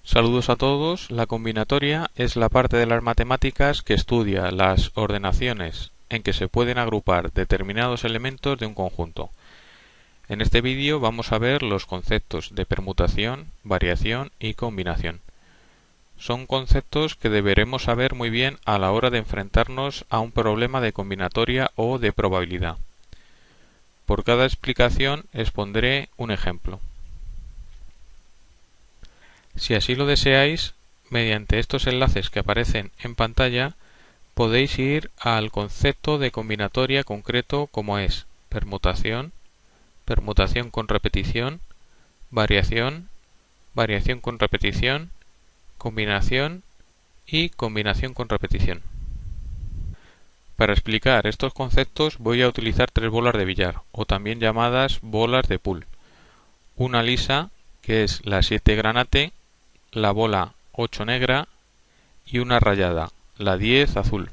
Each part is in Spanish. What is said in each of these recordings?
Saludos a todos. La combinatoria es la parte de las matemáticas que estudia las ordenaciones en que se pueden agrupar determinados elementos de un conjunto. En este vídeo vamos a ver los conceptos de permutación, variación y combinación. Son conceptos que deberemos saber muy bien a la hora de enfrentarnos a un problema de combinatoria o de probabilidad. Por cada explicación expondré un ejemplo. Si así lo deseáis, mediante estos enlaces que aparecen en pantalla, podéis ir al concepto de combinatoria concreto como es permutación, permutación con repetición, variación, variación con repetición, combinación y combinación con repetición. Para explicar estos conceptos voy a utilizar tres bolas de billar, o también llamadas bolas de pool. Una lisa, que es la 7 granate, la bola 8 negra y una rayada, la 10 azul.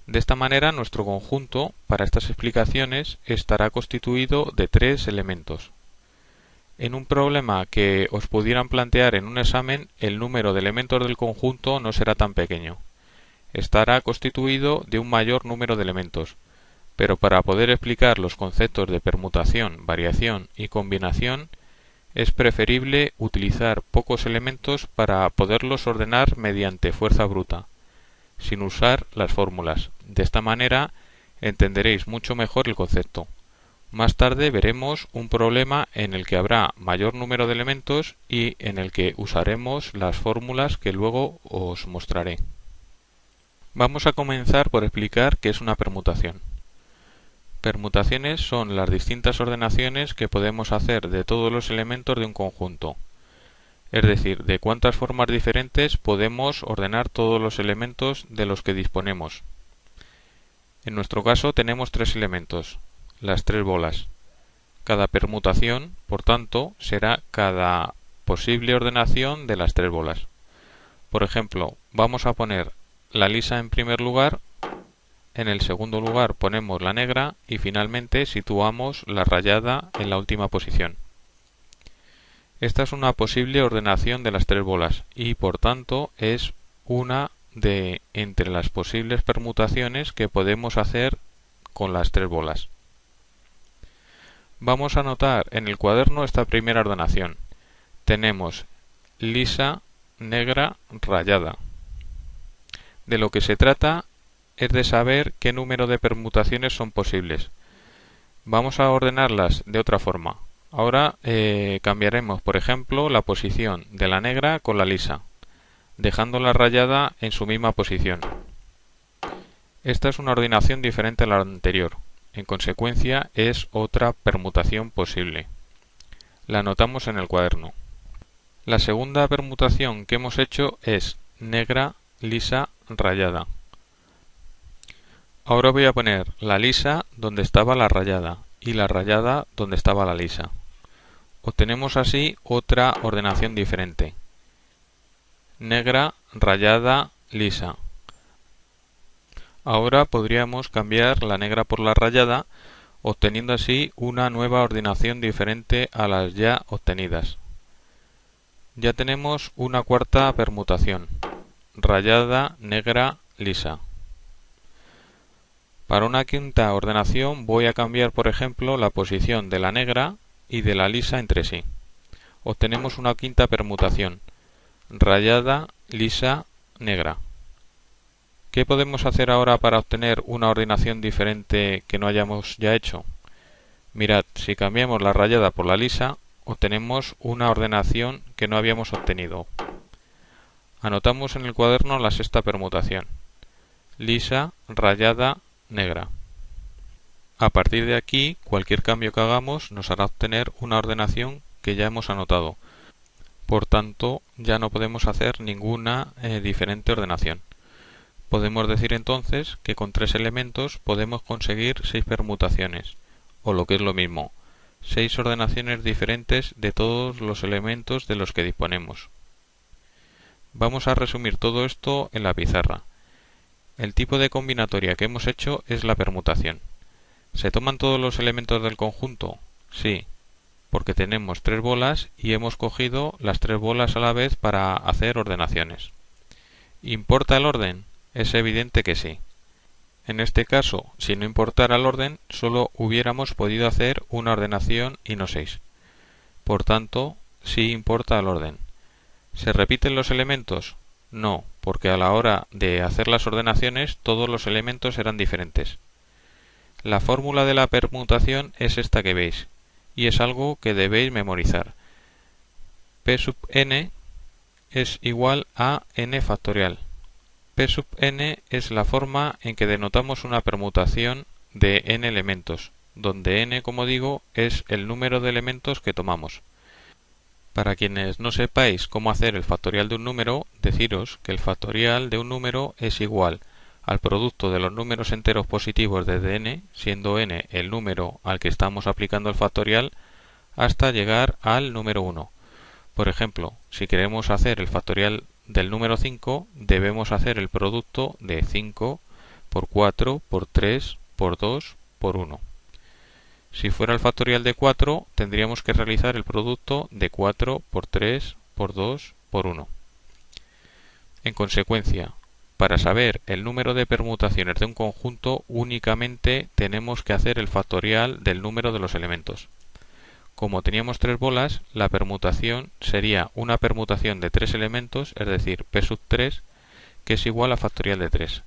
De esta manera nuestro conjunto, para estas explicaciones, estará constituido de tres elementos. En un problema que os pudieran plantear en un examen, el número de elementos del conjunto no será tan pequeño. Estará constituido de un mayor número de elementos, pero para poder explicar los conceptos de permutación, variación y combinación, es preferible utilizar pocos elementos para poderlos ordenar mediante fuerza bruta, sin usar las fórmulas. De esta manera entenderéis mucho mejor el concepto. Más tarde veremos un problema en el que habrá mayor número de elementos y en el que usaremos las fórmulas que luego os mostraré. Vamos a comenzar por explicar qué es una permutación. Permutaciones son las distintas ordenaciones que podemos hacer de todos los elementos de un conjunto, es decir, de cuántas formas diferentes podemos ordenar todos los elementos de los que disponemos. En nuestro caso tenemos tres elementos, las tres bolas. Cada permutación, por tanto, será cada posible ordenación de las tres bolas. Por ejemplo, vamos a poner la lisa en primer lugar. En el segundo lugar ponemos la negra y finalmente situamos la rayada en la última posición. Esta es una posible ordenación de las tres bolas y por tanto es una de entre las posibles permutaciones que podemos hacer con las tres bolas. Vamos a anotar en el cuaderno esta primera ordenación. Tenemos lisa, negra, rayada. De lo que se trata es de saber qué número de permutaciones son posibles. Vamos a ordenarlas de otra forma. Ahora cambiaremos, por ejemplo, la posición de la negra con la lisa, dejando la rayada en su misma posición. Esta es una ordenación diferente a la anterior. En consecuencia, es otra permutación posible. La anotamos en el cuaderno. La segunda permutación que hemos hecho es negra, lisa, rayada. Ahora voy a poner la lisa donde estaba la rayada y la rayada donde estaba la lisa. Obtenemos así otra ordenación diferente. Negra, rayada, lisa. Ahora podríamos cambiar la negra por la rayada, obteniendo así una nueva ordenación diferente a las ya obtenidas. Ya tenemos una cuarta permutación. Rayada, negra, lisa. Para una quinta ordenación voy a cambiar, por ejemplo, la posición de la negra y de la lisa entre sí. Obtenemos una quinta permutación. Rayada, lisa, negra. ¿Qué podemos hacer ahora para obtener una ordenación diferente que no hayamos ya hecho? Mirad, si cambiamos la rayada por la lisa, obtenemos una ordenación que no habíamos obtenido. Anotamos en el cuaderno la sexta permutación. Lisa, rayada, negra. A partir de aquí, cualquier cambio que hagamos nos hará obtener una ordenación que ya hemos anotado. Por tanto, ya no podemos hacer ninguna diferente ordenación. Podemos decir entonces que con tres elementos podemos conseguir 6 permutaciones, o lo que es lo mismo, 6 ordenaciones diferentes de todos los elementos de los que disponemos. Vamos a resumir todo esto en la pizarra. El tipo de combinatoria que hemos hecho es la permutación. ¿Se toman todos los elementos del conjunto? Sí. porque tenemos tres bolas y hemos cogido las tres bolas a la vez para hacer ordenaciones. ¿Importa el orden? Es evidente que sí. En este caso, si no importara el orden, solo hubiéramos podido hacer una ordenación y no 6. Por tanto, sí importa el orden. ¿Se repiten los elementos? No, porque a la hora de hacer las ordenaciones todos los elementos eran diferentes. La fórmula de la permutación es esta que veis, y es algo que debéis memorizar. P sub n es igual a n factorial. P sub n es la forma en que denotamos una permutación de n elementos, donde n, como digo, es el número de elementos que tomamos. Para quienes no sepáis cómo hacer el factorial de un número, deciros que el factorial de un número es igual al producto de los números enteros positivos desde n, siendo n el número al que estamos aplicando el factorial, hasta llegar al número 1. Por ejemplo, si queremos hacer el factorial del número 5, debemos hacer el producto de 5 por 4 por 3 por 2 por 1. Si fuera el factorial de 4, tendríamos que realizar el producto de 4 por 3 por 2 por 1. En consecuencia, para saber el número de permutaciones de un conjunto, únicamente tenemos que hacer el factorial del número de los elementos. Como teníamos tres bolas, la permutación sería una permutación de tres elementos, es decir, P sub 3, que es igual a factorial de 3,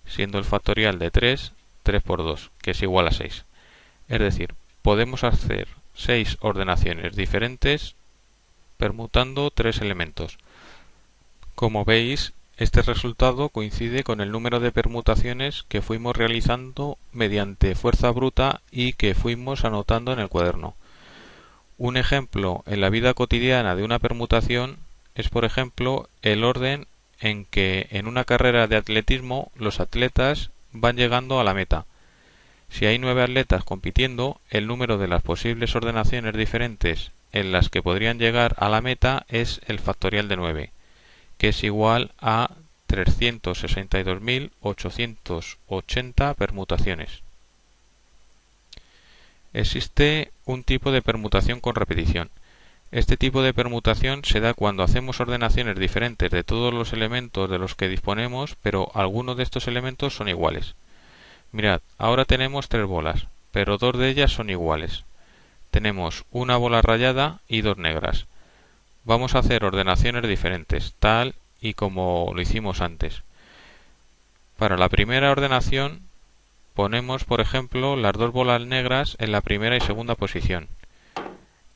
siendo el factorial de 3, 3 por 2, que es igual a 6. Es decir, podemos hacer 6 ordenaciones diferentes permutando tres elementos. Como veis, este resultado coincide con el número de permutaciones que fuimos realizando mediante fuerza bruta y que fuimos anotando en el cuaderno. Un ejemplo en la vida cotidiana de una permutación es, por ejemplo, el orden en que en una carrera de atletismo los atletas van llegando a la meta. Si hay 9 atletas compitiendo, el número de las posibles ordenaciones diferentes en las que podrían llegar a la meta es el factorial de 9, que es igual a 362.880 permutaciones. Existe un tipo de permutación con repetición. Este tipo de permutación se da cuando hacemos ordenaciones diferentes de todos los elementos de los que disponemos, pero algunos de estos elementos son iguales. Mirad, ahora tenemos tres bolas, pero dos de ellas son iguales. Tenemos una bola rayada y dos negras. Vamos a hacer ordenaciones diferentes, tal y como lo hicimos antes. Para la primera ordenación ponemos, por ejemplo, las dos bolas negras en la primera y segunda posición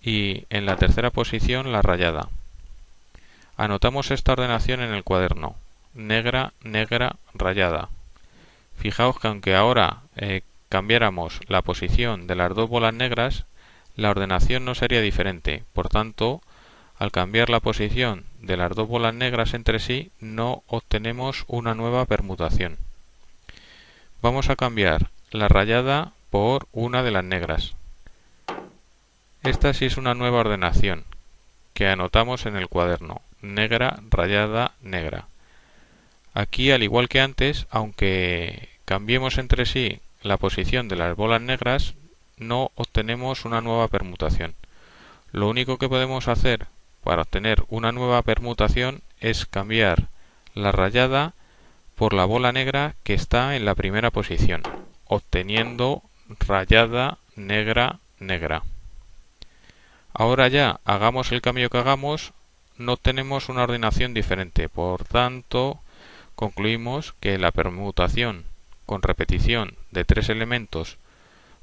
y en la tercera posición la rayada. Anotamos esta ordenación en el cuaderno: negra, negra, rayada. Fijaos que aunque ahora cambiáramos la posición de las dos bolas negras, la ordenación no sería diferente. Por tanto, al cambiar la posición de las dos bolas negras entre sí, no obtenemos una nueva permutación. Vamos a cambiar la rayada por una de las negras. Esta sí es una nueva ordenación que anotamos en el cuaderno: negra, rayada, negra. Aquí, al igual que antes, aunque cambiemos entre sí la posición de las bolas negras, no obtenemos una nueva permutación. Lo único que podemos hacer para obtener una nueva permutación es cambiar la rayada por la bola negra que está en la primera posición, obteniendo rayada, negra, negra. Ahora ya, hagamos el cambio que hagamos, no obtenemos una ordenación diferente. Por tanto, concluimos que la permutación con repetición de tres elementos,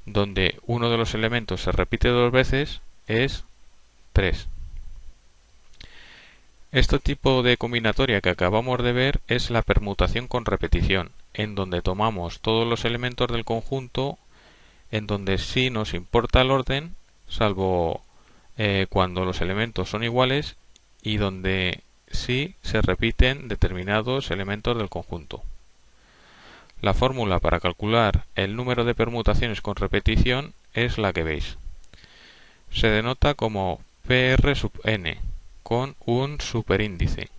donde uno de los elementos se repite dos veces, es 3. Este tipo de combinatoria que acabamos de ver es la permutación con repetición, en donde tomamos todos los elementos del conjunto, en donde sí nos importa el orden, salvo cuando los elementos son iguales, y donde sí se repiten determinados elementos del conjunto. La fórmula para calcular el número de permutaciones con repetición es la que veis. Se denota como PR sub n, con un superíndice.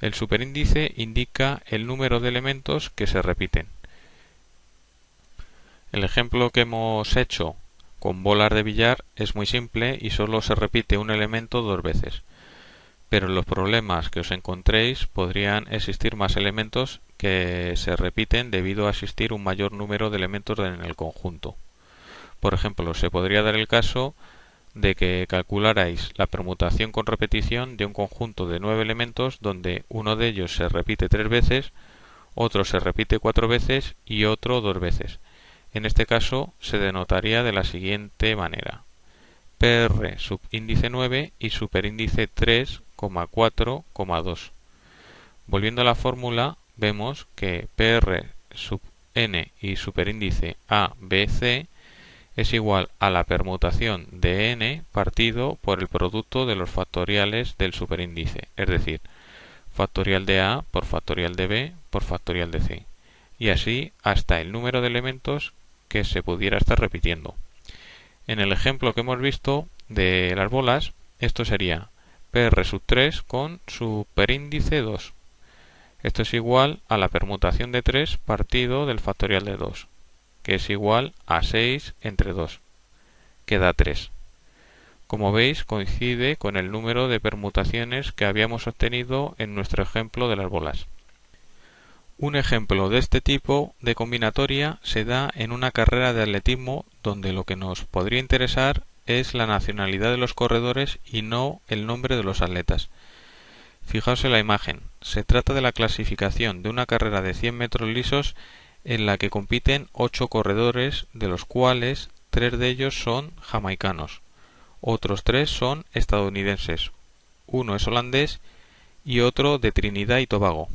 El superíndice indica el número de elementos que se repiten. El ejemplo que hemos hecho con bolas de billar es muy simple y solo se repite un elemento dos veces. Pero en los problemas que os encontréis podrían existir más elementos que se repiten debido a existir un mayor número de elementos en el conjunto. Por ejemplo, se podría dar el caso de que calcularais la permutación con repetición de un conjunto de 9 elementos donde uno de ellos se repite 3 veces, otro se repite 4 veces y otro 2 veces. En este caso se denotaría de la siguiente manera: PR subíndice 9 y superíndice 3,4,2. Volviendo a la fórmula, vemos que PR sub n y superíndice A, B, C es igual a la permutación de n partido por el producto de los factoriales del superíndice, es decir, factorial de A por factorial de B por factorial de C, y así hasta el número de elementos que se pudiera estar repitiendo. En el ejemplo que hemos visto de las bolas, esto sería PR sub 3 con superíndice 2. Esto es igual a la permutación de 3 partido del factorial de 2, que es igual a 6 entre 2, que da 3. Como veis, coincide con el número de permutaciones que habíamos obtenido en nuestro ejemplo de las bolas. Un ejemplo de este tipo de combinatoria se da en una carrera de atletismo donde lo que nos podría interesar es la nacionalidad de los corredores y no el nombre de los atletas. Fijaos en la imagen. Se trata de la clasificación de una carrera de 100 metros lisos en la que compiten 8 corredores, de los cuales 3 de ellos son jamaicanos, otros 3 son estadounidenses, uno es holandés y otro de Trinidad y Tobago.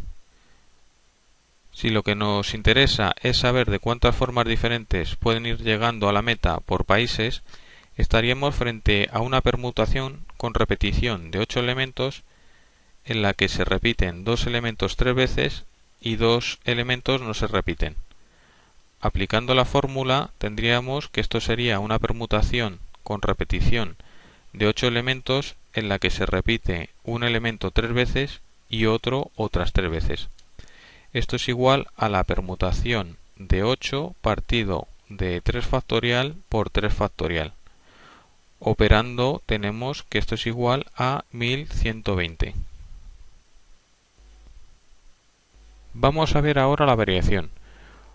Si lo que nos interesa es saber de cuántas formas diferentes pueden ir llegando a la meta por países, estaríamos frente a una permutación con repetición de 8 elementos en la que se repiten 2 elementos 3 veces y 2 elementos no se repiten. Aplicando la fórmula tendríamos que esto sería una permutación con repetición de 8 elementos en la que se repite un elemento 3 veces y otro otras 3 veces. Esto es igual a la permutación de 8 partido de 3 factorial por 3 factorial. Operando tenemos que esto es igual a 1120. Vamos a ver ahora la variación.